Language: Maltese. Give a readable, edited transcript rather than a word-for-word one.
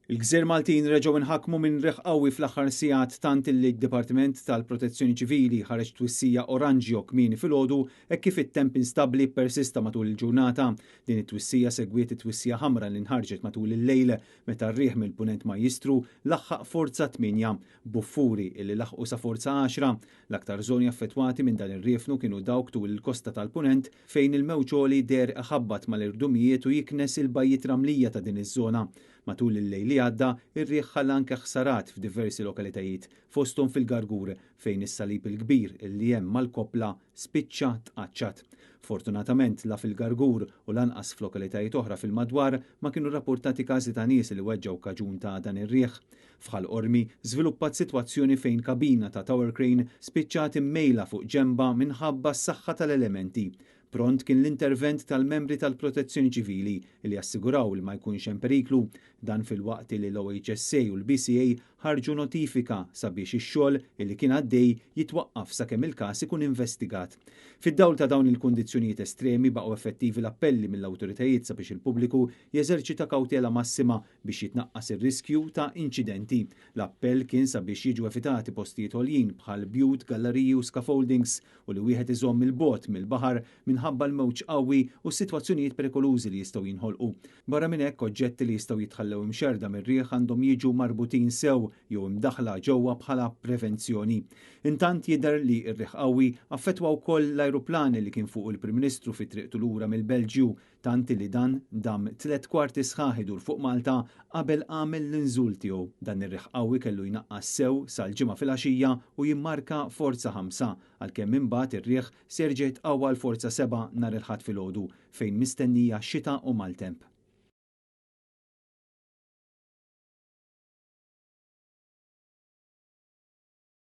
Il-Gżir Maltin reġgħu inħakkmu minn riħ qawwi fl-aħħar sigħat tant li d-Dipartiment tal-Protezzjoni Ċivili ħareġ twissija oranġjo kmieni filgħodu hekk kif it-temp instabbli persista matul il-ġurnata. Din it-twissija segwiet it-twissija ħamra li nħarġet matul il-lejl meta r-riħ mill-punent Majjistru laħħaq forza 8 buffuri illi laħqu sa forza 10. L-aktar żoni affettwati minn dan ir-riefnu kienu dawk tul il-kosta tal-punent fejn il-mewġ der ħabbat mal-irdumijiet u jiknes il-bajjiet ramlija ta' din iż-żona. Matul il-lejl li għadda, ir-riħ ħalla anke ħsarat f'diversi lokalitajiet fosthom fil-Gargur fejn is-salib il-kbir illi hemm mal-kopla spiċċa tqaċċat. Fortunatament la fil-Gargur u lanqas f'lokalitajiet oħra fil-madwar ma kienu rapportati każi ta' nies li weġġgħu kaġun ta' dan ir-riħ. F'ħal Qormi żviluppat sitwazzjoni fejn kabina ta' tower crane spiċċat immejla fuq ġenba minħabba s-saħħa tal-elementi. Pront kien l-intervent tal-membri tal-Protezzjoni Ċivili li assiguraw li ma jkunx hemm periklu, dan fil-waqt li l-OHSA u l-BCA ħarġu notifika sabiex ix-xogħol li kien għaddej jitwaqqaf sakemm il-każ ikun investigat. Fid-dawl ta' dawn il-kundizzjonijiet estremi baqgħu effettivi l-appelli mill-awtoritajiet sabiex il-pubbliku jeżerċita kawtela massima biex jitnaqqas ir-riskju ta' inċidenti. L-appell kien sabiex jiġu evitati postijiet għoljin bħal bjut, galleriji u scaffoldings u li wieħed iżomm il-bogħod mill-baħar minħabba l-mewġ qawwi u s-sitwazzjonijiet perikolużi li jistgħu jinħolqu. Barra minn hekk oġġetti li jistgħu jitħallew imxerda mir-riħ għandhom jiġu marbutin sew jew imdaħla ġewwa bħala prevenzjoni. Intant jidher li r-riħ qawwi affettwa wkoll l-ajruplani li kien fuq il-Prim Ministru fi triqtu lura mill-Belġju, tant li dan dam 3 kwarti sħaħ idur fuq Malta qabel għamel l-inżul tiegħu. Dan ir-riħ qawwi kellu jnaqqas sew sal-ġimgħa filgħaxija u jimmarka forza 5 għalkemm imbagħad ir-riħ serġa' jitqawwa l-forza 7 nhar il-Ħadd filgħodu fejn mistennija xita u maltemp.